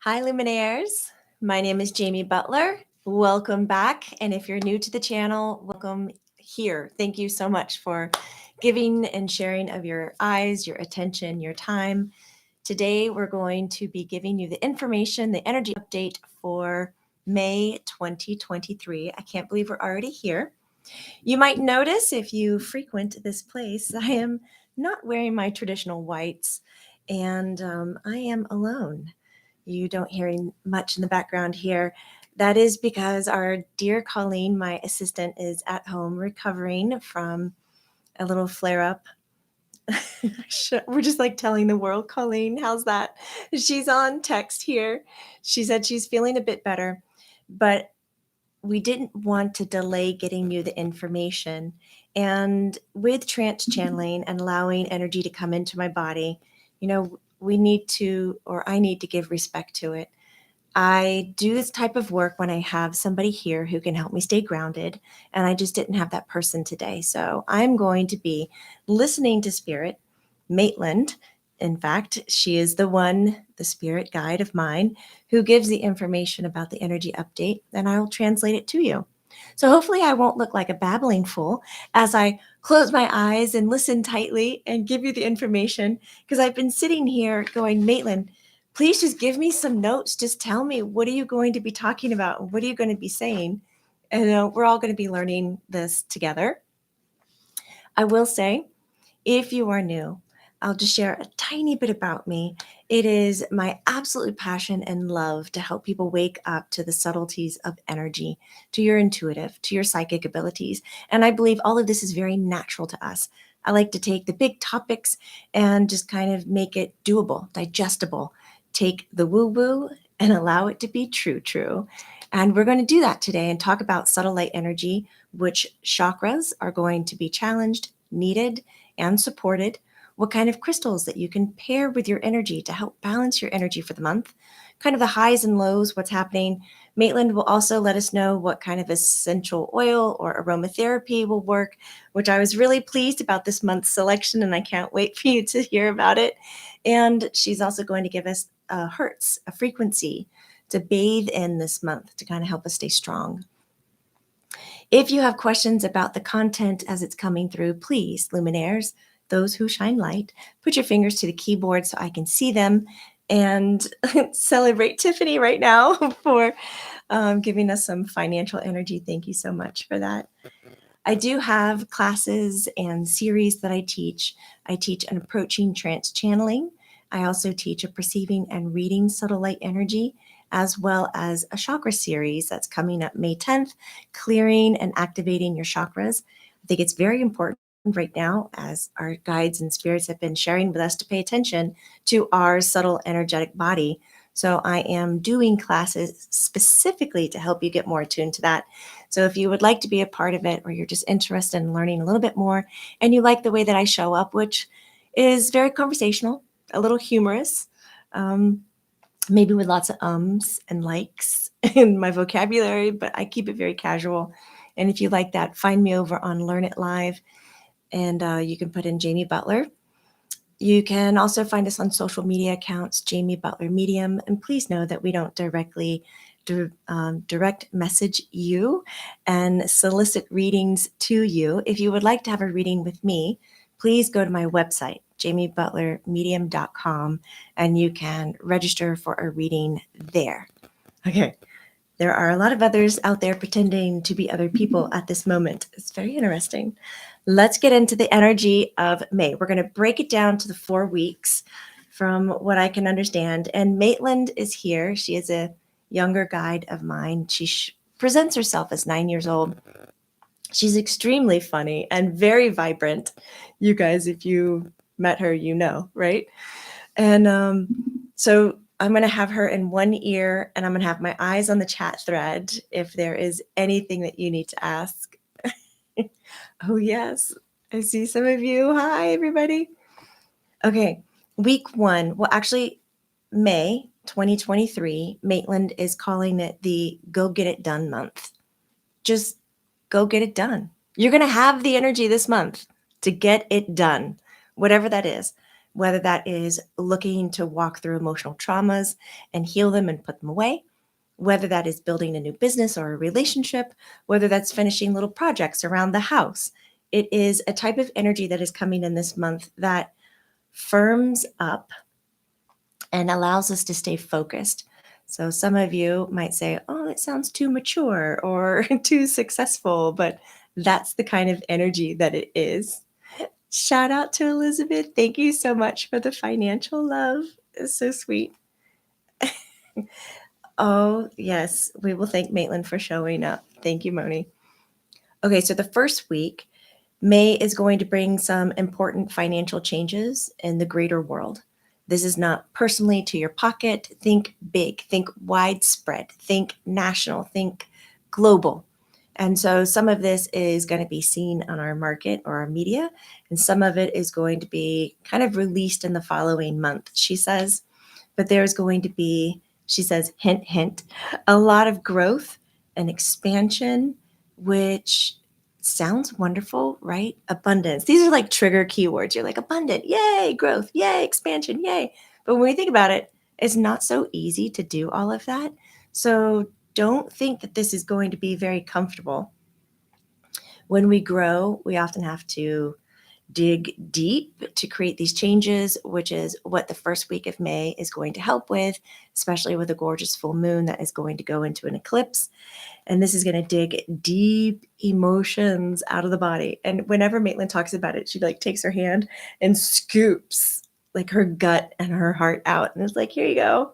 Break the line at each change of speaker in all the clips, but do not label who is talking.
Hi, Luminaires. My name is Jamie Butler. Welcome back. And if you're new to the channel, welcome here. Thank you so much for giving and sharing of your eyes, your attention, your time. Today, we're going to be giving you the information, the energy update for May 2023. I can't believe we're already here. You might notice if you frequent this place, I am not wearing my traditional whites and I am alone. You don't hear much in the background here. That is because our dear Colleen, my assistant, is at home recovering from a little flare up. We're just like telling the world, Colleen, how's that? She's on text here. She said she's feeling a bit better, but we didn't want to delay getting you the information. And with trance channeling and allowing energy to come into my body, we need to, or I need to give respect to it. I do this type of work when I have somebody here who can help me stay grounded, and I just didn't have that person today. So I'm going to be listening to Spirit, Maitland. In fact, she is the spirit guide of mine, who gives the information about the energy update, and I'll translate it to you. So hopefully I won't look like a babbling fool as I close my eyes and listen tightly and give you the information, because I've been sitting here going, Maitland, please just give me some notes. Just tell me, what are you going to be talking about? What are you going to be saying? And we're all going to be learning this together. I will say, if you are new, I'll just share a tiny bit about me. It is my absolute passion and love to help people wake up to the subtleties of energy, to your intuitive, to your psychic abilities. And I believe all of this is very natural to us. I like to take the big topics and just kind of make it doable, digestible. Take the woo-woo and allow it to be true. And we're going to do that today and talk about subtle light energy, which chakras are going to be challenged, needed, and supported, what kind of crystals that you can pair with your energy to help balance your energy for the month, kind of the highs and lows, what's happening. Maitland will also let us know what kind of essential oil or aromatherapy will work, which I was really pleased about this month's selection, and I can't wait for you to hear about it. And she's also going to give us a hertz, a frequency to bathe in this month to kind of help us stay strong. If you have questions about the content as it's coming through, please, Luminaires, those who shine light, put your fingers to the keyboard so I can see them, and celebrate Tiffany right now for giving us some financial energy. Thank you so much for that. I do have classes and series that I teach. I teach an approaching trance channeling. I also teach a perceiving and reading subtle light energy, as well as a chakra series that's coming up May 10th, clearing and activating your chakras. I think it's very important right now, as our guides and spirits have been sharing with us, to pay attention to our subtle energetic body. So I am doing classes specifically to help you get more attuned to that. So if you would like to be a part of it, or you're just interested in learning a little bit more, and you like the way that I show up, which is very conversational, a little humorous, maybe with lots of ums and likes in my vocabulary, but I keep it very casual. And if you like that, find me over on Learn It Live, and you can put in Jamie Butler. You can also find us on social media accounts, Jamie Butler Medium, and please know that we don't directly direct message you and solicit readings to you. If you would like to have a reading with me, please go to my website, jamiebutlermedium.com, and you can register for a reading there. Okay. There are a lot of others out there pretending to be other people at this moment. It's very interesting. Let's get into the energy of May. We're going to break it down to the 4 weeks from what I can understand. And Maitland is here. She is a younger guide of mine. She presents herself as 9 years old. She's extremely funny and very vibrant. You guys, if you met her, you know, right? And so I'm going to have her in one ear, and I'm going to have my eyes on the chat thread if there is anything that you need to ask. Oh, yes. I see some of you. Hi, everybody. Okay. Week 1. Well, actually, May 2023, Maitland is calling it the Go Get It Done month. Just go get it done. You're going to have the energy this month to get it done, whatever that is. whether that is looking to walk through emotional traumas and heal them and put them away, whether that is building a new business or a relationship, whether that's finishing little projects around the house. It is a type of energy that is coming in this month that firms up and allows us to stay focused. So some of you might say, oh, it sounds too mature or too successful, but that's the kind of energy that it is. Shout out to Elizabeth. Thank you so much for the financial love. It's so sweet. Oh, yes. We will thank Maitland for showing up. Thank you, Moni. Okay, so the first week, May is going to bring some important financial changes in the greater world. This is not personally to your pocket. Think big, think widespread, think national, think global. And so some of this is going to be seen on our market or our media, and some of it is going to be kind of released in the following month, she says. But there's going to be, she says, hint, hint, a lot of growth and expansion, which sounds wonderful, right? Abundance. These are like trigger keywords. You're like abundant, yay, growth, yay, expansion, yay. But when we think about it, it's not so easy to do all of that. So don't think that this is going to be very comfortable. When we grow, we often have to dig deep to create these changes, which is what the first week of May is going to help with, especially with a gorgeous full moon that is going to go into an eclipse. And this is going to dig deep emotions out of the body. And whenever Maitland talks about it, she like takes her hand and scoops like her gut and her heart out. And it's like, here you go.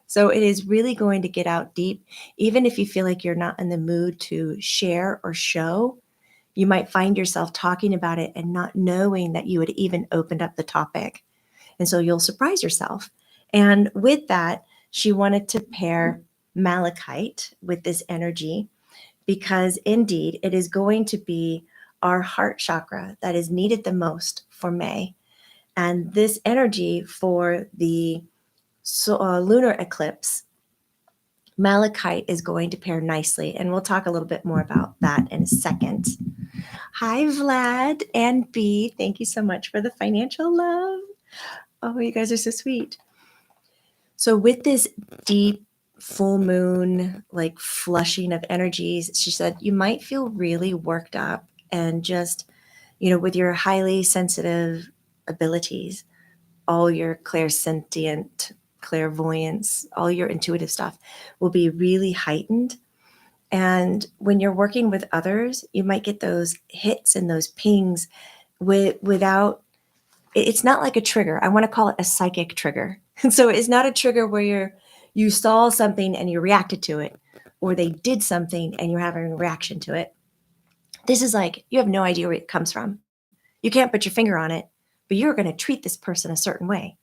So it is really going to get out deep. Even if you feel like you're not in the mood to share or show, you might find yourself talking about it and not knowing that you had even opened up the topic. And so you'll surprise yourself. And with that, she wanted to pair Malachite with this energy because indeed it is going to be our heart chakra that is needed the most for May. And this energy for the lunar eclipse, Malachite is going to pair nicely. And we'll talk a little bit more about that in a second. Hi, Vlad and B. Thank you so much for the financial love. Oh, you guys are so sweet. So with this deep full moon, like flushing of energies, she said, you might feel really worked up and just, with your highly sensitive abilities, all your clairsentient, clairvoyance, all your intuitive stuff will be really heightened. And when you're working with others, you might get those hits and those pings without, it's not like a trigger. I want to call it a psychic trigger. And so it's not a trigger where you saw something and you reacted to it, or they did something and you're having a reaction to it. This is like, you have no idea where it comes from. You can't put your finger on it, but you're going to treat this person a certain way.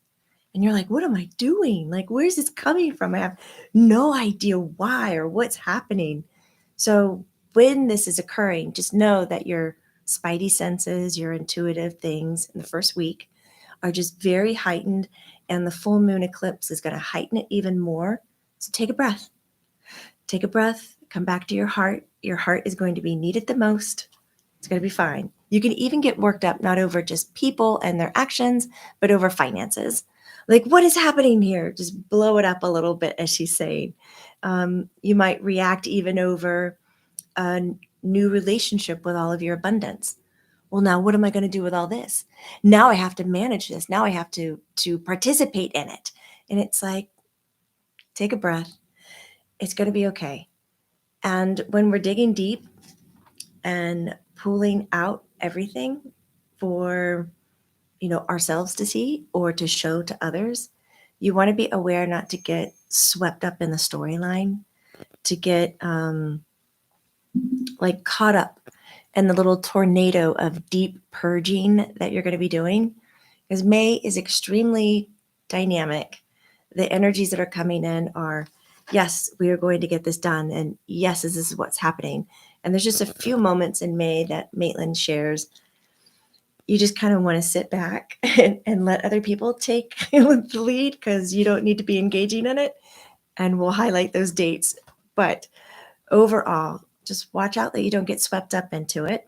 And you're like, what am I doing? Like, where's this coming from? I have no idea why or what's happening. So when this is occurring, just know that your spidey senses, your intuitive things in the first week are just very heightened, and the full moon eclipse is going to heighten it even more. So take a breath. Take a breath. Come back to your heart. Your heart is going to be needed the most. It's going to be fine. You can even get worked up not over just people and their actions, but over finances. Like, what is happening here? Just blow it up a little bit, as she's saying. You might react even over a new relationship with all of your abundance. Well, now what am I going to do with all this? Now I have to manage this. Now I have to participate in it. And it's like, take a breath. It's going to be okay. And when we're digging deep and pulling out everything for, ourselves to see or to show to others, you want to be aware not to get swept up in the storyline, to get like caught up in the little tornado of deep purging that you're going to be doing, because May is extremely dynamic. The energies that are coming in are, yes, we are going to get this done, and yes, this is what's happening. And there's just a few moments in May that Maitland shares. You just kind of want to sit back and let other people take the lead, because you don't need to be engaging in it. And we'll highlight those dates. But overall, just watch out that you don't get swept up into it.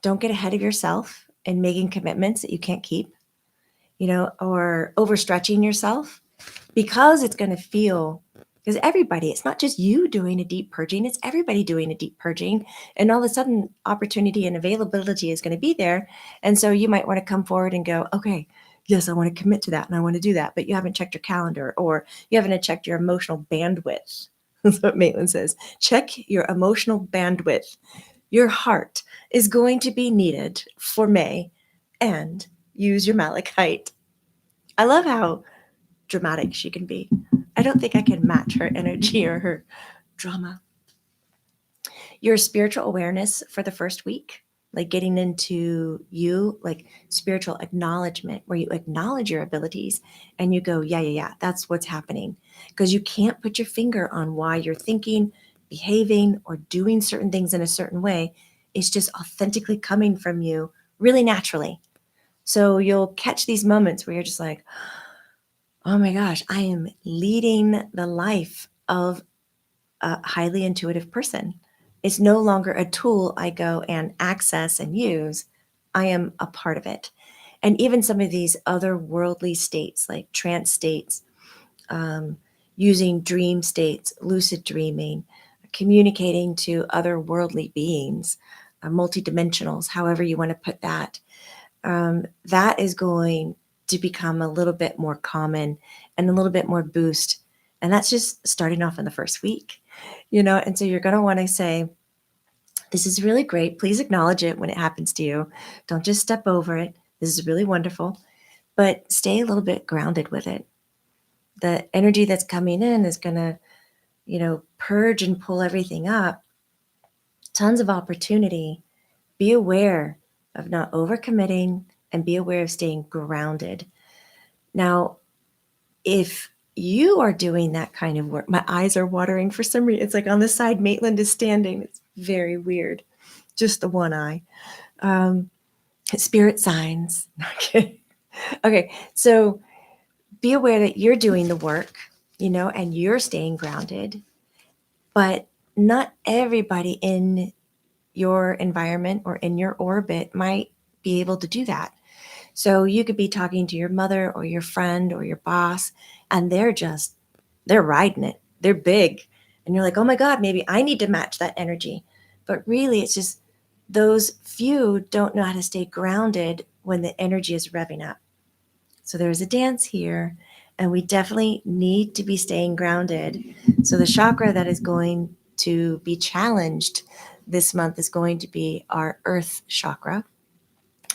Don't get ahead of yourself and making commitments that you can't keep. or overstretching yourself, because it's going to feel, because everybody, it's not just you doing a deep purging, it's everybody doing a deep purging. And all of a sudden, opportunity and availability is going to be there. And so you might want to come forward and go, okay, yes, I want to commit to that and I want to do that. But you haven't checked your calendar, or you haven't checked your emotional bandwidth. That's what Maitland says. Check your emotional bandwidth. Your heart is going to be needed for May, and use your Malachite. I love how dramatic she can be. I don't think I can match her energy or her drama. Your spiritual awareness for the first week, like getting into you, like spiritual acknowledgement, where you acknowledge your abilities and you go, yeah, that's what's happening. Because you can't put your finger on why you're thinking, behaving, or doing certain things in a certain way. It's just authentically coming from you really naturally. So you'll catch these moments where you're just like, oh my gosh, I am leading the life of a highly intuitive person. It's no longer a tool I go and access and use. I am a part of it. And even some of these otherworldly states, like trance states, using dream states, lucid dreaming, communicating to otherworldly beings, multidimensionals, however you want to put that, that is going to become a little bit more common and a little bit more boost. And that's just starting off in the first week, and so you're going to want to say, this is really great. Please acknowledge it when it happens to you. Don't just step over it. This is really wonderful, but stay a little bit grounded with it. The energy that's coming in is going to, purge and pull everything up. Tons of opportunity. Be aware of not overcommitting and be aware of staying grounded. Now, if you are doing that kind of work, my eyes are watering for some reason. It's like on the side Maitland is standing. It's very weird. Just the one eye. Spirit signs. Okay. Okay. So be aware that you're doing the work, and you're staying grounded, but not everybody in your environment or in your orbit might be able to do that. So you could be talking to your mother or your friend or your boss, and they're riding it. They're big. And you're like, oh my God, maybe I need to match that energy. But really, it's just those few don't know how to stay grounded when the energy is revving up. So there's a dance here, and we definitely need to be staying grounded. So the chakra that is going to be challenged this month is going to be our earth chakra.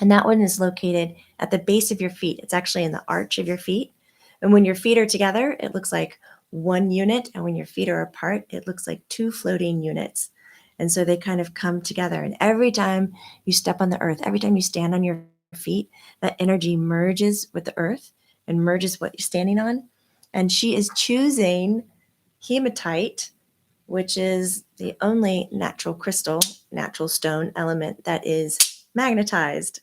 And that one is located at the base of your feet. It's actually in the arch of your feet. And when your feet are together, it looks like one unit. And when your feet are apart, it looks like two floating units. And so they kind of come together. And every time you step on the earth, every time you stand on your feet, that energy merges with the earth and merges what you're standing on. And she is choosing hematite, which is the only natural crystal, natural stone element that is magnetized.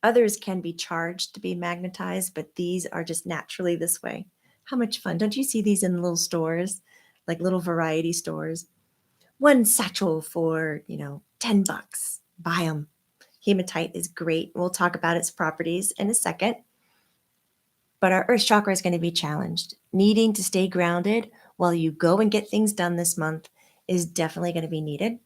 Others can be charged to be magnetized, but these are just naturally this way. How much fun. Don't you see these in little stores, like little variety stores? One satchel for, $10. Buy them. Hematite is great. We'll talk about its properties in a second. But our earth chakra is going to be challenged. Needing to stay grounded while you go and get things done this month is definitely going to be needed.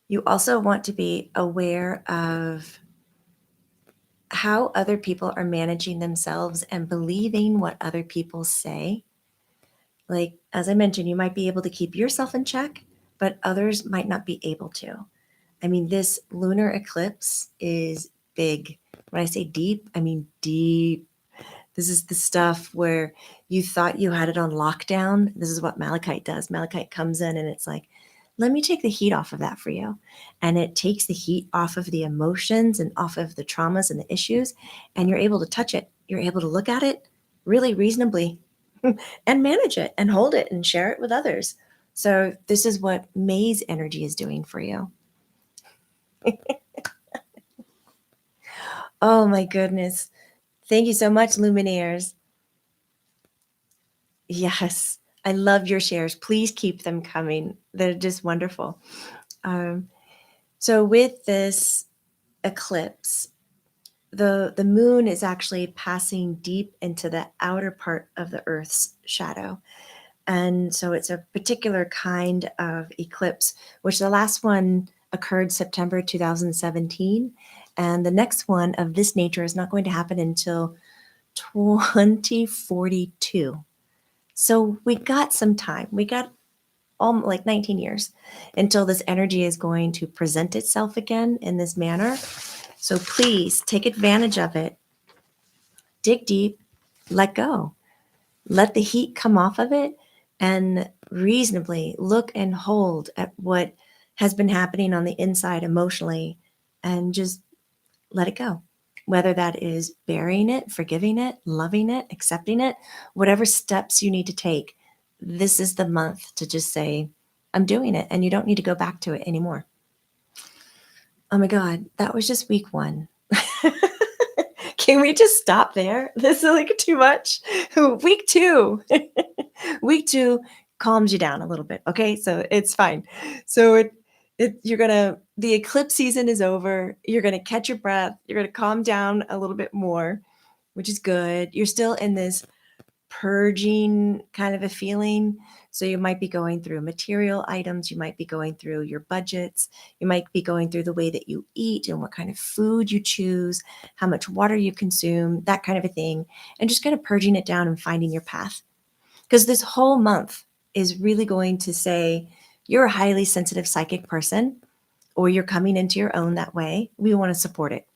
You also want to be aware of how other people are managing themselves and believing what other people say. Like, as I mentioned, you might be able to keep yourself in check, but others might not be able to. I mean, this lunar eclipse is big. When I say deep, I mean deep. This is the stuff where you thought you had it on lockdown. This is what Malachite does. Malachite comes in and it's like, let me take the heat off of that for you. And it takes the heat off of the emotions and off of the traumas and the issues. And you're able to touch it. You're able to look at it really reasonably and manage it and hold it and share it with others. So this is what May's energy is doing for you. Oh my goodness. Thank you so much, Luminaires. Yes, I love your shares. Please keep them coming. They're just wonderful. So with this eclipse, the moon is actually passing deep into the outer part of the Earth's shadow. And so it's a particular kind of eclipse, which the last one occurred September 2017. And the next one of this nature is not going to happen until 2042. So we got some time. We got like 19 years until this energy is going to present itself again in this manner. So please take advantage of it. Dig deep, let go. Let the heat come off of it and reasonably look and hold at what has been happening on the inside emotionally and just let it go. Whether that is burying it, forgiving it, loving it, accepting it, whatever steps you need to take, this is the month to just say, I'm doing it, and you don't need to go back to it anymore. Oh my God, that was just week one. Can we just stop there? This is like too much. Week two. Week two calms you down a little bit. Okay. So it's fine. So the eclipse season is over. You're going to catch your breath. You're going to calm down a little bit more, which is good. You're still in this purging kind of a feeling. So you might be going through material items. You might be going through your budgets. You might be going through the way that you eat and what kind of food you choose, how much water you consume, that kind of a thing. And just kind of purging it down and finding your path. Because this whole month is really going to say, you're a highly sensitive psychic person, or you're coming into your own that way. We want to support it.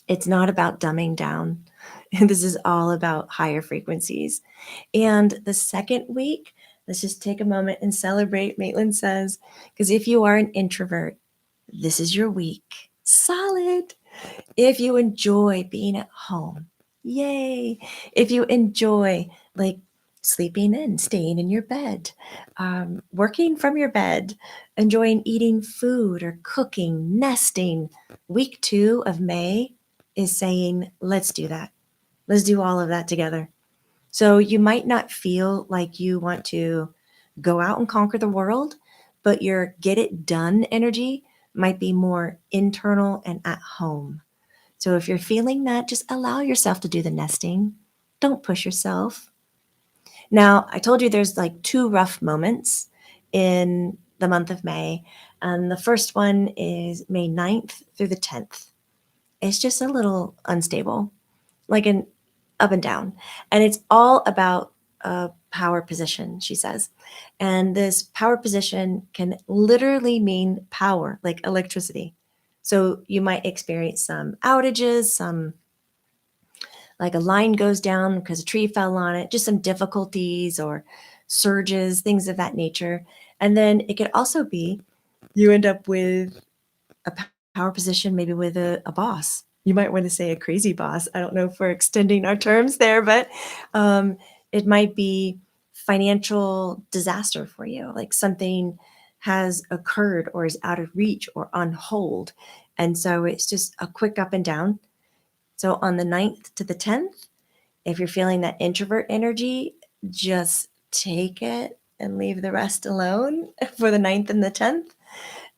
It's not about dumbing down. This is all about higher frequencies. And the second week, let's just take a moment and celebrate, Maitland says, because if you are an introvert, this is your week. Solid. If you enjoy being at home, yay. If you enjoy like sleeping in, staying in your bed, working from your bed, enjoying eating food or cooking, nesting, week 2 of May is saying, let's do that. Let's do all of that together. So you might not feel like you want to go out and conquer the world, but your get it done energy might be more internal and at home. So if you're feeling that, just allow yourself to do the nesting. Don't push yourself. Now, I told you there's like 2 rough moments in the month of May. And the first one is May 9th through the 10th. It's just a little unstable, like an up and down. And it's all about a power position, she says. And this power position can literally mean power, like electricity. So you might experience some outages, some like a line goes down because a tree fell on it, just some difficulties or surges, things of that nature. And then it could also be you end up with a power position, maybe with a boss. You might want to say a crazy boss. I don't know if we're extending our terms there, but it might be financial disaster for you, like something has occurred or is out of reach or on hold. And so it's just a quick up and down. So on the 9th to the 10th, if you're feeling that introvert energy, just take it and leave the rest alone for the 9th and the 10th.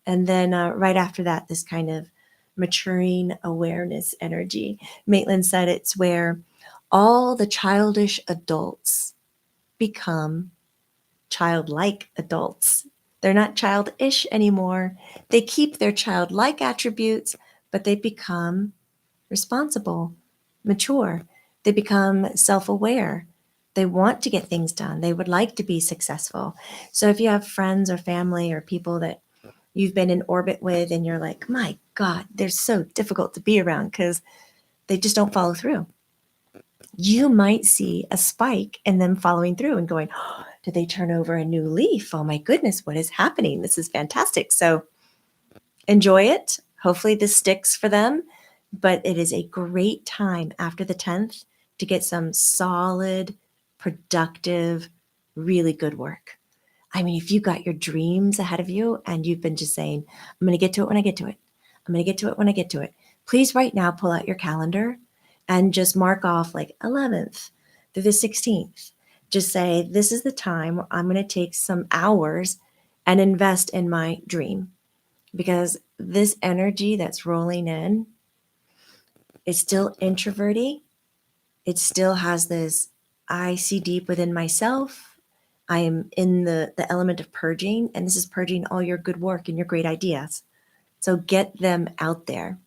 And then right after that, this kind of maturing awareness energy. Maitland said it's where all the childish adults become childlike adults. They're not childish anymore. They keep their childlike attributes, but they become responsible, mature. They become self-aware. They want to get things done. They would like to be successful. So if you have friends or family or people that you've been in orbit with and you're like, my God, they're so difficult to be around because they just don't follow through. You might see a spike in them following through and going, oh, did they turn over a new leaf? Oh my goodness, what is happening? This is fantastic. So enjoy it. Hopefully this sticks for them, but it is a great time after the 10th to get some solid, productive, really good work. I mean, if you got your dreams ahead of you and you've been just saying, I'm going to get to it when I get to it. I'm going to get to it when I get to it. Please right now pull out your calendar and just mark off like 11th through the 16th. Just say, this is the time where I'm going to take some hours and invest in my dream. Because this energy that's rolling in, It's still introverty. It still has this, I see deep within myself. I am in the element of purging, and this is purging all your good work and your great ideas. So get them out there.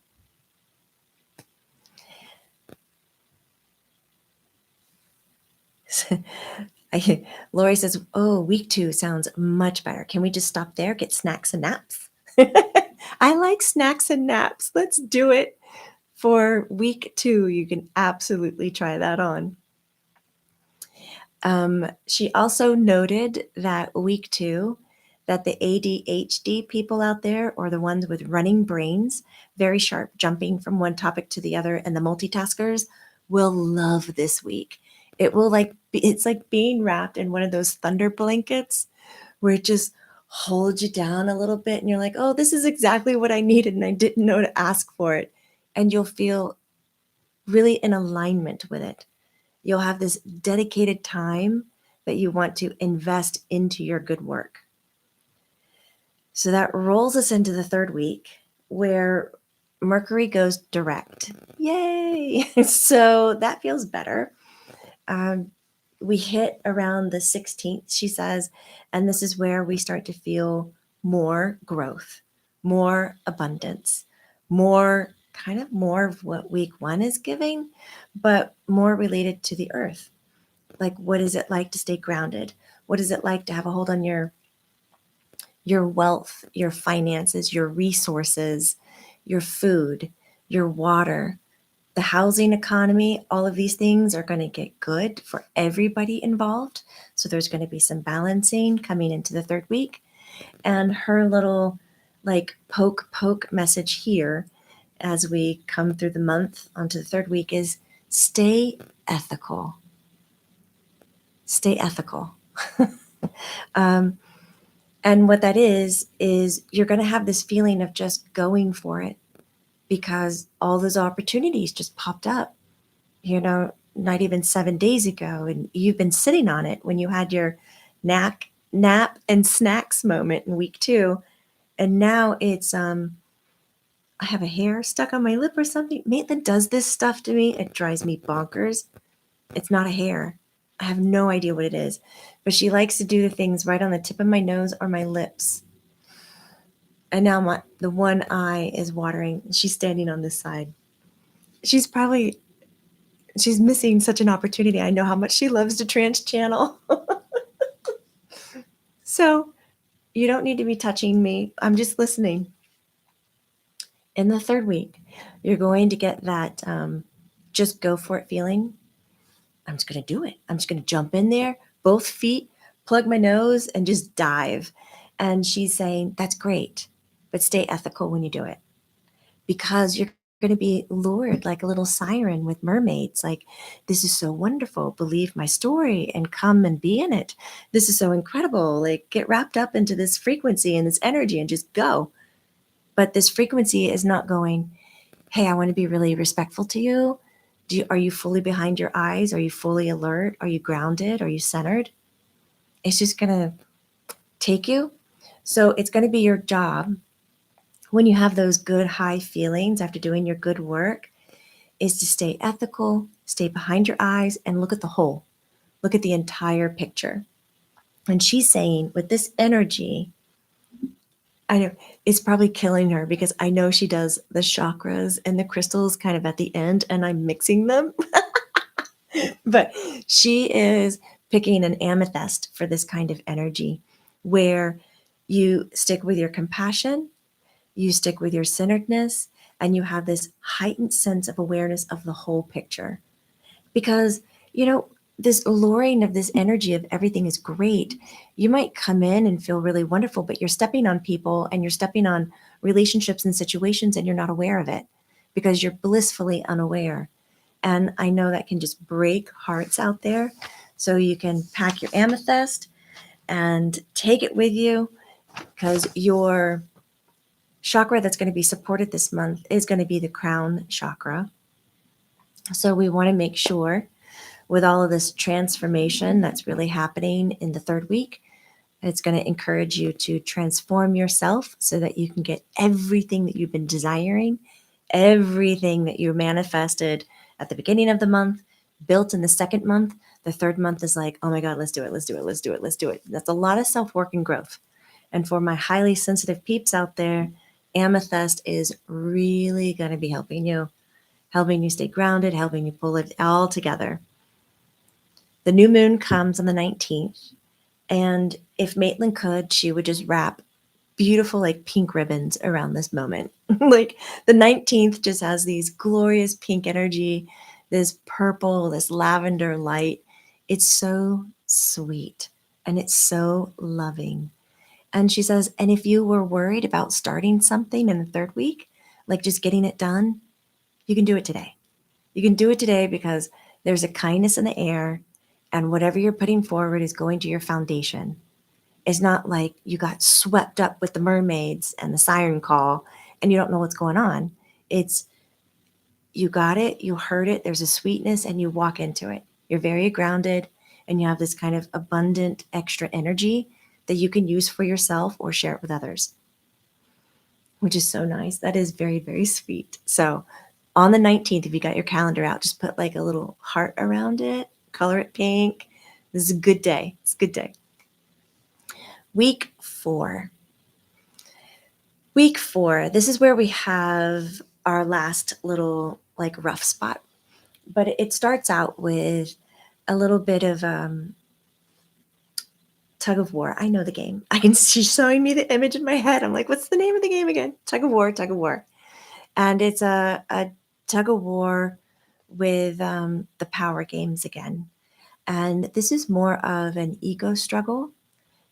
Lori says, oh, week 2 sounds much better. Can we just stop there? Get snacks and naps? I like snacks and naps. Let's do it for week 2. You can absolutely try that on. She also noted that week 2, that the ADHD people out there, or the ones with running brains, very sharp, jumping from one topic to the other, and the multitaskers will love this week. It will it's like being wrapped in one of those thunder blankets where it just holds you down a little bit, and you're like, oh, this is exactly what I needed, and I didn't know to ask for it. And you'll feel really in alignment with it. You'll have this dedicated time that you want to invest into your good work. So that rolls us into the 3rd week, where Mercury goes direct. Yay! So that feels better. We hit around the 16th, she says, and this is where we start to feel more growth, more abundance, more of what week 1 is giving, but more related to the earth. Like, what is it like to stay grounded? What is it like to have a hold on your wealth, your finances, your resources, your food, your water, the housing economy? All of these things are going to get good for everybody involved. So there's going to be some balancing coming into the 3rd week. And her little poke message here as we come through the month onto the 3rd week is stay ethical. Stay ethical. And what that is you're going to have this feeling of just going for it because all those opportunities just popped up, not even 7 days ago. And you've been sitting on it when you had your nap and snacks moment in week 2. And now it's, I have a hair stuck on my lip or something. Maitland does this stuff to me. It drives me bonkers. It's not a hair. I have no idea what it is, but she likes to do the things right on the tip of my nose or my lips. And now the one eye is watering. She's standing on this side. She's missing such an opportunity. I know how much she loves the trance channel. So you don't need to be touching me. I'm just listening. In the 3rd week, you're going to get that just go for it feeling. I'm just going to do it. I'm just going to jump in there, both feet, plug my nose, and just dive. And she's saying, that's great, but stay ethical when you do it, because you're going to be lured like a little siren with mermaids. Like, this is so wonderful. Believe my story and come and be in it. This is so incredible. Like, get wrapped up into this frequency and this energy and just go. But this frequency is not going, hey, I want to be really respectful to you. Are you fully behind your eyes? Are you fully alert? Are you grounded? Are you centered? It's just going to take you. So it's going to be your job, when you have those good high feelings after doing your good work, is to stay ethical, stay behind your eyes, and look at the whole. Look at the entire picture. And she's saying, with this energy, I know it's probably killing her because I know she does the chakras and the crystals kind of at the end, and I'm mixing them. But she is picking an amethyst for this kind of energy, where you stick with your compassion, you stick with your centeredness, and you have this heightened sense of awareness of the whole picture. Because, this alluring of this energy of everything is great. You might come in and feel really wonderful, but you're stepping on people and you're stepping on relationships and situations, and you're not aware of it because you're blissfully unaware. And I know that can just break hearts out there. So you can pack your amethyst and take it with you, because your chakra that's going to be supported this month is going to be the crown chakra. So we want to make sure, with all of this transformation that's really happening in the 3rd week, it's going to encourage you to transform yourself so that you can get everything that you've been desiring everything that you manifested at the beginning of the month, built in the second month, the third month is like, oh my God, let's do it, let's do it, let's do it, let's do it. That's a lot of self-work and growth. And for my highly sensitive peeps out there, Amethyst is really going to be helping you stay grounded, helping you pull it all together. The new moon comes on the 19th. And if Maitland could, she would just wrap beautiful, like pink ribbons around this moment. Like the 19th just has these glorious pink energy, this purple, this lavender light. It's so sweet and it's so loving. And she says, and if you were worried about starting something in the third week, like just getting it done, you can do it today. You can do it today because there's a kindness in the air, and whatever you're putting forward is going to your foundation. It's not like you got swept up with the mermaids and the siren call and you don't know what's going on. It's you got it, you heard it, there's a sweetness, and you walk into it. You're very grounded and you have this kind of abundant extra energy that you can use for yourself or share it with others, which is so nice. That is very, very sweet. So on the 19th, if you got your calendar out, just put like a little heart around it, color it pink. This is a good day. It's a good day. Week 4. Week 4, this is where we have our last little like rough spot. But it starts out with a little bit of tug of war. I know the game. She's showing me the image in my head. I'm like, what's the name of the game again? Tug of war, tug of war. And it's a tug of war with the power games again. And this is more of an ego struggle.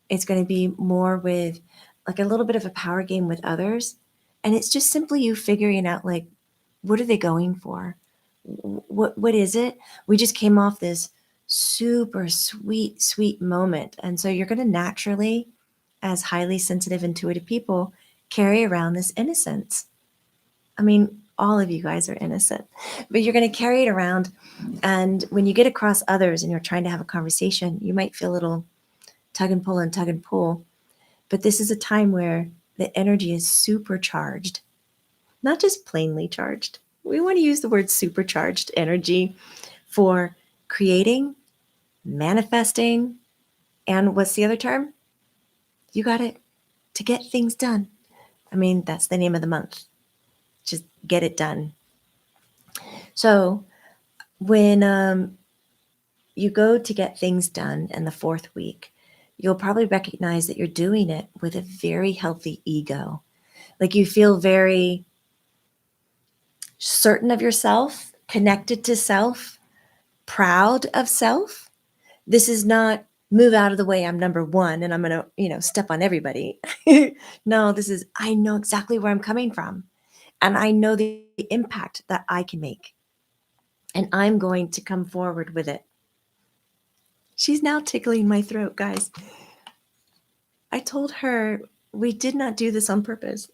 It's going to be more with like a little bit of a power game with others. And it's just simply you figuring out like, what are they going for? What is it? We just came off this super sweet, sweet moment. And so you're going to naturally, as highly sensitive, intuitive people, carry around this innocence. I mean, all of you guys are innocent, but you're going to carry it around. And when you get across others and you're trying to have a conversation, you might feel a little tug and pull and tug and pull. But this is a time where the energy is supercharged, not just plainly charged. We want to use the word supercharged energy for creating, manifesting, and what's the other term? You got it. To get things done. I mean, that's the name of the month. Just get it done. So when you go to get things done in the 4th week, you'll probably recognize that you're doing it with a very healthy ego. Like you feel very certain of yourself, connected to self, proud of self. This is not move out of the way, I'm number one and I'm going to, step on everybody. No, this is, I know exactly where I'm coming from and I know the impact that I can make. And I'm going to come forward with it. She's now tickling my throat, guys. I told her we did not do this on purpose.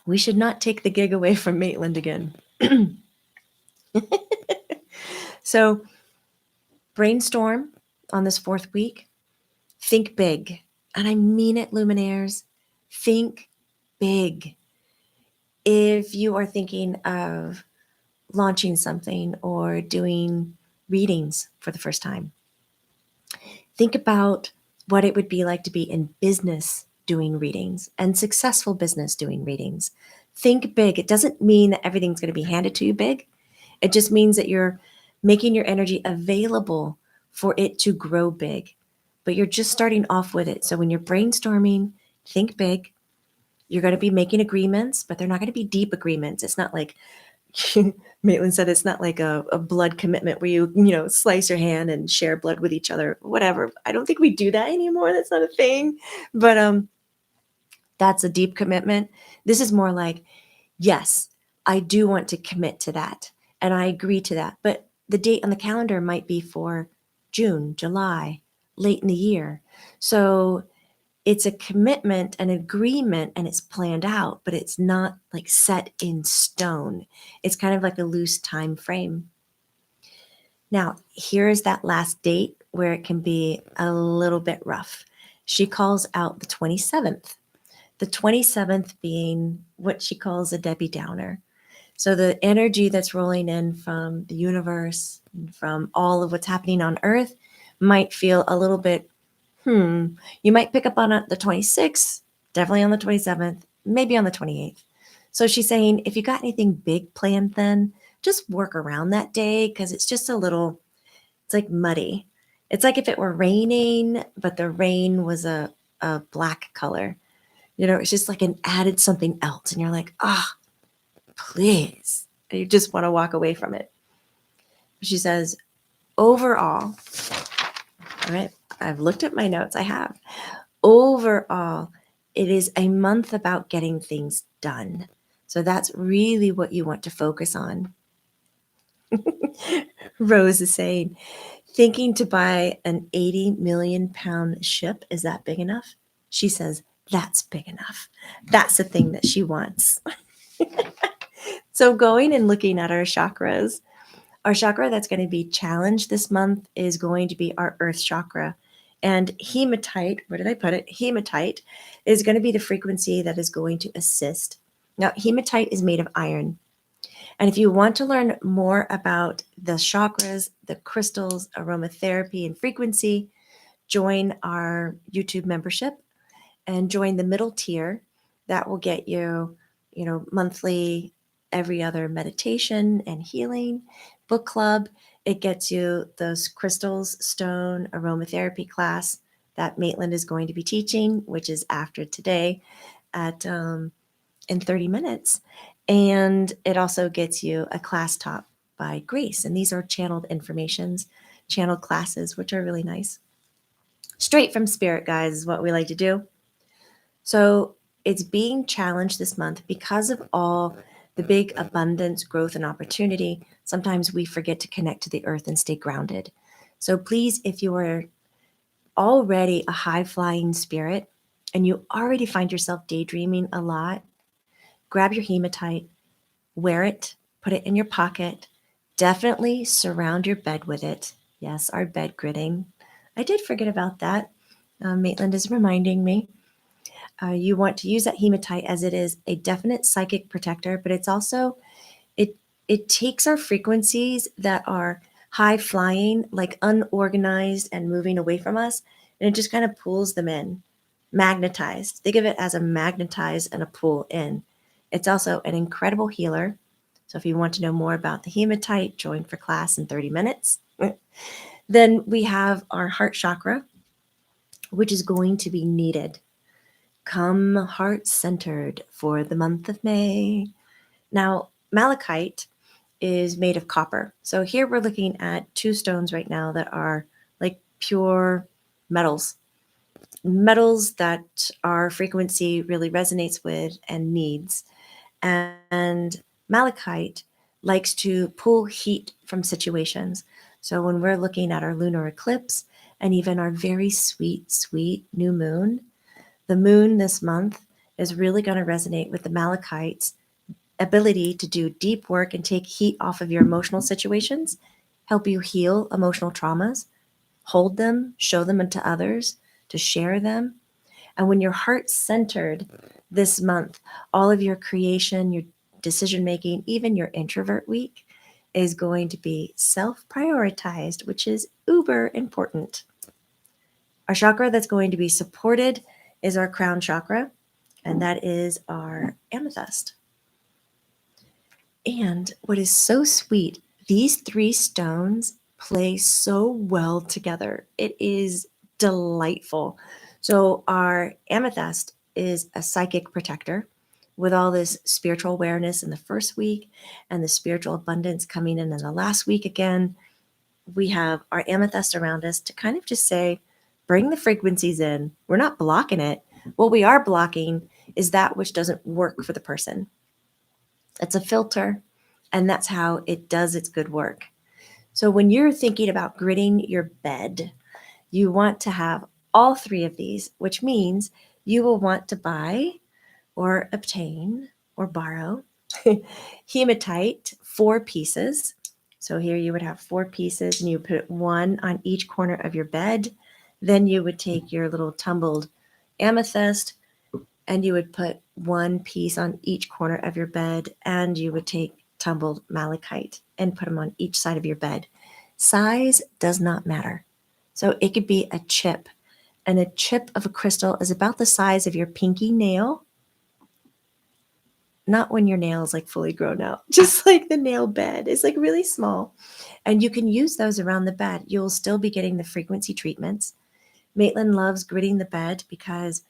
We should not take the gig away from Maitland again. So brainstorm on this 4th week. Think big. And I mean it, Luminaires. Think big. If you are thinking of launching something or doing readings for the first time, think about what it would be like to be in business doing readings and successful business doing readings. Think big. It doesn't mean that everything's going to be handed to you big. It just means that you're making your energy available for it to grow big. But you're just starting off with it. So when you're brainstorming, think big. You're going to be making agreements, but they're not going to be deep agreements. It's not like Maitland said, it's not like a blood commitment where you slice your hand and share blood with each other, whatever. I don't think we do that anymore. That's not a thing. But that's a deep commitment. This is more like, yes, I do want to commit to that. And I agree to that. But the date on the calendar might be for June, July, late in the year. So it's a commitment, an agreement, and it's planned out, but it's not like set in stone. It's kind of like a loose time frame. Now, here is that last date where it can be a little bit rough. She calls out the 27th. the 27th being what she calls a Debbie Downer. So the energy that's rolling in from the universe, from all of what's happening on Earth, might feel a little bit, You might pick up on it the 26th, definitely on the 27th, maybe on the 28th. So she's saying, if you got anything big planned then, just work around that day because it's just a little, it's like muddy. It's like if it were raining, but the rain was a black color. It's just like an added something else. And you're like, please. And you just want to walk away from it. She says, overall, all right, I've looked at my notes. I have. Overall, it is a month about getting things done. So that's really what you want to focus on. Rose is saying, thinking to buy an 80 million pound ship, is that big enough? She says, that's big enough. That's the thing that she wants. So going and looking at our chakras, our chakra that's going to be challenged this month is going to be our earth chakra. And hematite, where did I put it? Hematite is going to be the frequency that is going to assist. Now, hematite is made of iron. And if you want to learn more about the chakras, the crystals, aromatherapy, and frequency, join our YouTube membership and join the middle tier. That will get you, monthly, every other meditation and healing book club. It gets you those crystals, stone, aromatherapy class that Maitland is going to be teaching, which is after today at in 30 minutes. And it also gets you a class taught by Grace. And these are channeled channeled classes, which are really nice. Straight from spirit, guys, is what we like to do. So it's being challenged this month because of all the big abundance, growth, and opportunity. Sometimes we forget to connect to the earth and stay grounded. So please, if you are already a high-flying spirit and you already find yourself daydreaming a lot, grab your hematite, wear it, put it in your pocket. Definitely surround your bed with it. Yes, our bed gridding. I did forget about that. Maitland is reminding me. You want to use that hematite as it is a definite psychic protector, but it's also, it takes our frequencies that are high flying, like unorganized and moving away from us, and it just kind of pulls them in, magnetized. Think of it as a magnetize and a pull in. It's also an incredible healer. So if you want to know more about the hematite, join for class in 30 minutes. Then we have our heart chakra, which is going to be needed. Come heart-centered for the month of May. Now, malachite is made of copper. So here we're looking at two stones right now that are like pure metals. Metals that our frequency really resonates with and needs. And malachite likes to pull heat from situations. So when we're looking at our lunar eclipse and even our very sweet, sweet new moon, the moon this month is really going to resonate with the malachite's ability to do deep work and take heat off of your emotional situations, help you heal emotional traumas, hold them, show them to others, to share them. And when your heart's centered this month, all of your creation, your decision making, even your introvert week is going to be self-prioritized, which is uber important. Our chakra that's going to be supported is our crown chakra, and that is our amethyst. And what is so sweet, these three stones play so well together. It is delightful. So our amethyst is a psychic protector with all this spiritual awareness in the first week and the spiritual abundance coming in the last week again. We have our amethyst around us to kind of just say, bring the frequencies in. We're not blocking it. What we are blocking is that which doesn't work for the person. It's a filter, and that's how it does its good work. So when you're thinking about gridding your bed, you want to have all three of these, which means you will want to buy or obtain or borrow hematite, 4 pieces. So here you would have 4 pieces and you put one on each corner of your bed. Then you would take your little tumbled amethyst and you would put one piece on each corner of your bed, and you would take tumbled malachite and put them on each side of your bed. Size does not matter. So it could be a chip, and a chip of a crystal is about the size of your pinky nail. Not when your nail is like fully grown out, just like the nail bed is like really small. And you can use those around the bed. You'll still be getting the frequency treatments. Maitland loves gridding the bed because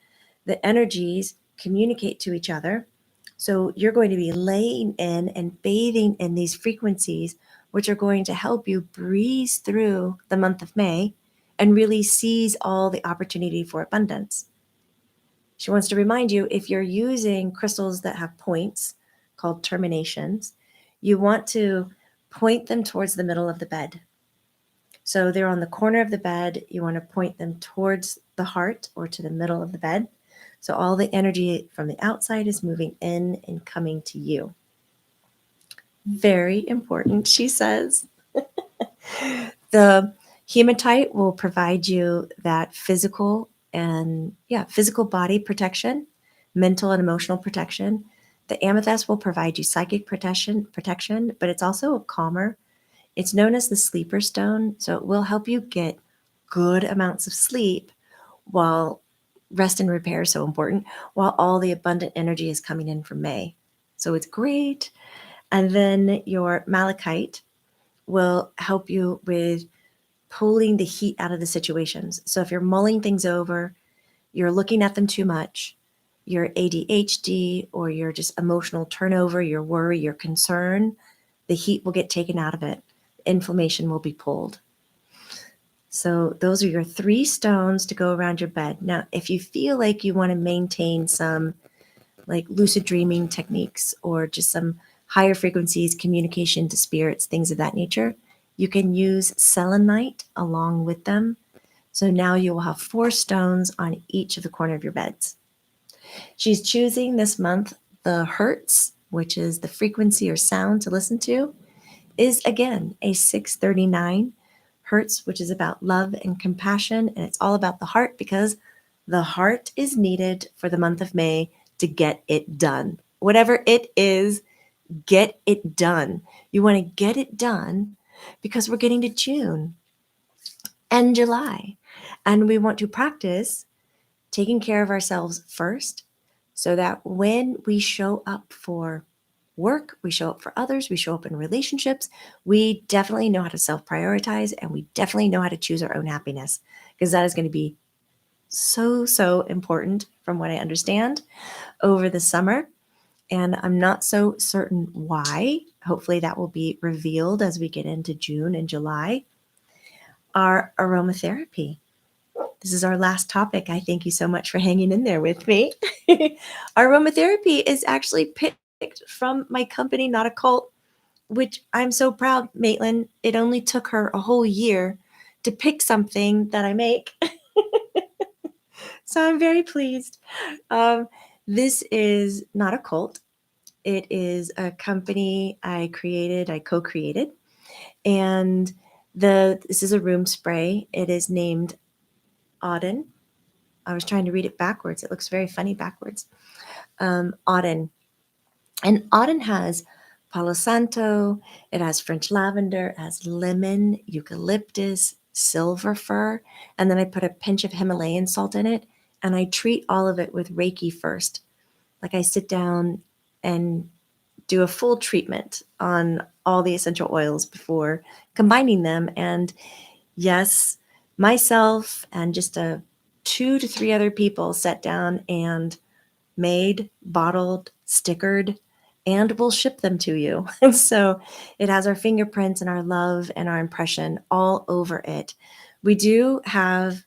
the energies communicate to each other. So you're going to be laying in and bathing in these frequencies, which are going to help you breeze through the month of May and really seize all the opportunity for abundance. She wants to remind you, if you're using crystals that have points called terminations, you want to point them towards the middle of the bed. So they're on the corner of the bed. You want to point them towards the heart or to the middle of the bed. So all the energy from the outside is moving in and coming to you. Very important, she says. The hematite will provide you that physical body protection, mental and emotional protection. The amethyst will provide you psychic protection, but it's also a calmer. It's known as the sleeper stone, so it will help you get good amounts of sleep while rest and repair is so important, while all the abundant energy is coming in from May. So it's great. And then your malachite will help you with pulling the heat out of the situations. So if you're mulling things over, you're looking at them too much, your ADHD or your just emotional turnover, your worry, your concern, the heat will get taken out of it. Inflammation will be pulled. So those are your 3 stones to go around your bed. Now, if you feel like you want to maintain some like lucid dreaming techniques or just some higher frequencies, communication to spirits, things of that nature, you can use selenite along with them. So now you will have 4 stones on each of the corner of your beds. She's choosing this month the hertz, which is the frequency or sound to listen to, is again a 639 hertz, which is about love and compassion. And it's all about the heart because the heart is needed for the month of May to get it done. Whatever it is, get it done. You want to get it done because we're getting to June and July. And we want to practice taking care of ourselves first so that when we show up for work, we show up for others, we show up in relationships, we definitely know how to self-prioritize and we definitely know how to choose our own happiness because that is going to be so important from what I understand over the summer. And I'm not so certain why. Hopefully that will be revealed as we get into June and July. Our aromatherapy. This is our last topic. I thank you so much for hanging in there with me. Our aromatherapy is actually picked from my company, Not a Cult, which I'm so proud, Maitland. It only took her a whole year to pick something that I make. So I'm very pleased. This is Not a Cult. It is a company I co-created. And this is a room spray. It is named Audin. I was trying to read it backwards. It looks very funny backwards. Audin. And Audin has Palo Santo, it has French lavender, it has lemon, eucalyptus, silver fir, and then I put a pinch of Himalayan salt in it, and I treat all of it with Reiki first. Like I sit down and do a full treatment on all the essential oils before combining them. And yes, myself and just 2 to 3 other people sat down and made, bottled, stickered, and we'll ship them to you. And so it has our fingerprints and our love and our impression all over it. We do have,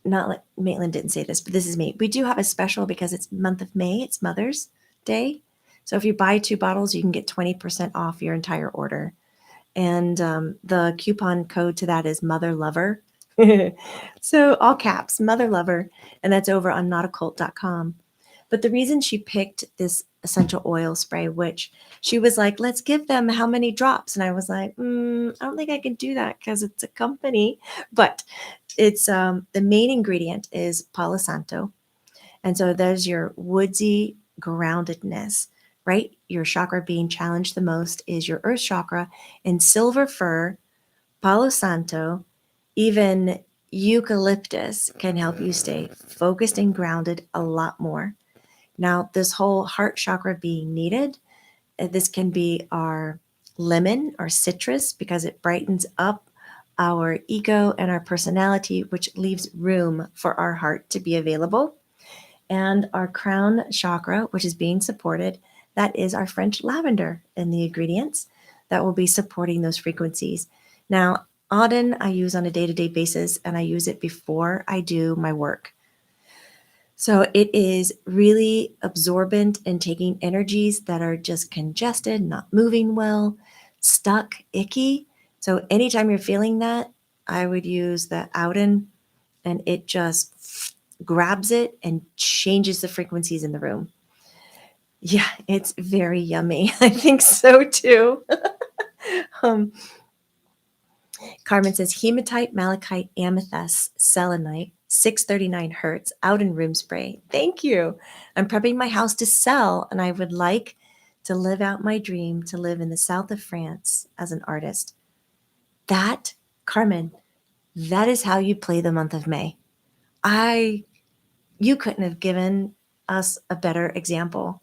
not like Maitland didn't say this, but this is me. We do have a special because it's month of May. It's Mother's Day. So if you buy 2 bottles, you can get 20% off your entire order. And the coupon code to that is Mother Lover. So all caps, Mother Lover. And that's over on notacult.com. But the reason she picked this essential oil spray, which she was like, let's give them how many drops. And I was like, I don't think I can do that because it's a company. But it's the main ingredient is Palo Santo. And so there's your woodsy groundedness, right? Your chakra being challenged the most is your earth chakra, and silver fir, Palo Santo, even eucalyptus can help you stay focused and grounded a lot more. Now, this whole heart chakra being needed, this can be our lemon or citrus because it brightens up our ego and our personality, which leaves room for our heart to be available. And our crown chakra, which is being supported, that is our French lavender in the ingredients that will be supporting those frequencies. Now, Audin I use on a day-to-day basis, and I use it before I do my work. So it is really absorbent and taking energies that are just congested, not moving well, stuck, icky. So anytime you're feeling that, I would use the Audin, and it just grabs it and changes the frequencies in the room. Yeah, it's very yummy. I think so too. um, Carmen says hematite, malachite, amethyst, selenite, 639 hertz, out in room spray. Thank you. I'm prepping my house to sell, and I would like to live out my dream to live in the south of France as an artist. That, Carmen, that is how you play the month of May. You couldn't have given us a better example.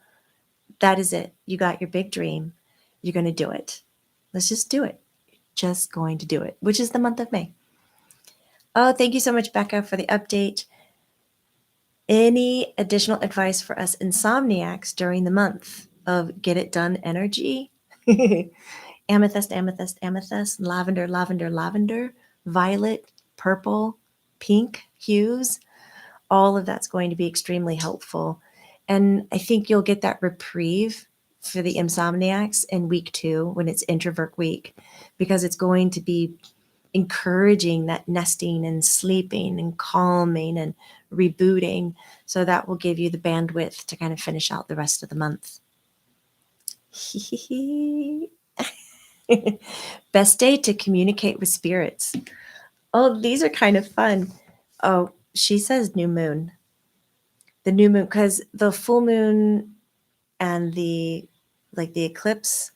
That is it. You got your big dream. You're going to do it. Let's just do it. Just going to do it, which is the month of May. Oh, thank you so much, Becca, for the update. Any additional advice for us insomniacs during the month of get it done energy? Amethyst, amethyst, amethyst, lavender, lavender, lavender, violet, purple, pink hues. All of that's going to be extremely helpful. And I think you'll get that reprieve for the insomniacs in week 2 when it's introvert week, because it's going to be encouraging that nesting and sleeping and calming and rebooting. So that will give you the bandwidth to kind of finish out the rest of the month. Best day to communicate with spirits. Oh, these are kind of fun. Oh, she says new moon. The new moon, because the full moon and the eclipse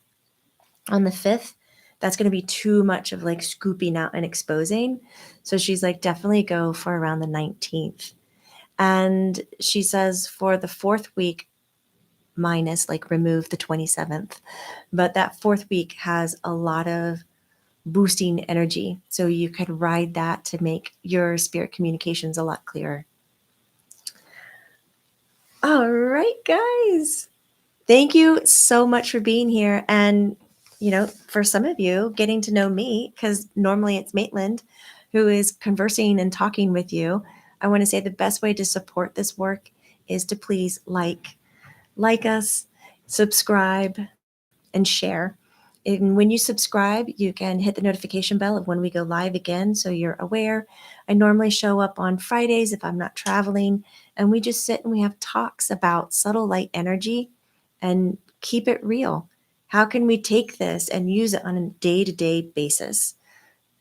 on the 5th, that's going to be too much of like scooping out and exposing. So she's like, definitely go for around the 19th. And she says for the 4th week, minus like remove the 27th. But that 4th week has a lot of boosting energy. So you could ride that to make your spirit communications a lot clearer. All right, guys. Thank you so much for being here. And, for some of you, getting to know me, because normally it's Maitland who is conversing and talking with you. I want to say the best way to support this work is to please like us, subscribe, and share. And when you subscribe, you can hit the notification bell of when we go live again so you're aware. I normally show up on Fridays if I'm not traveling, and we just sit and we have talks about subtle light energy and keep it real. How can we take this and use it on a day-to-day basis?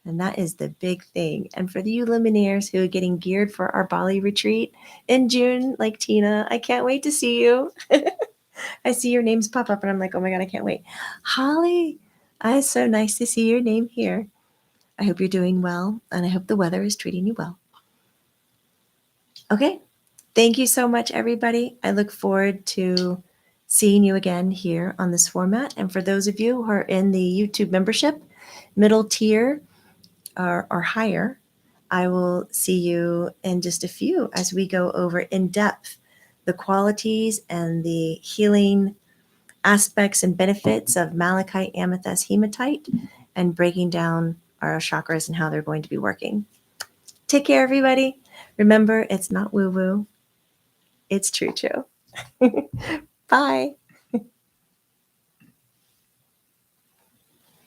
And that is the big thing. And for you Luminaires who are getting geared for our Bali retreat in June, like Tina, I can't wait to see you. I see your names pop up and I'm like, oh my God, I can't wait. Holly, it's so nice to see your name here. I hope you're doing well, and I hope the weather is treating you well. Okay. Thank you so much, everybody. I look forward to seeing you again here on this format. And for those of you who are in the YouTube membership, middle tier or higher, I will see you in just a few as we go over in depth the qualities and the healing aspects and benefits of malachite, amethyst, hematite, and breaking down our chakras and how they're going to be working. Take care, everybody. Remember, it's not woo-woo. It's true. Bye.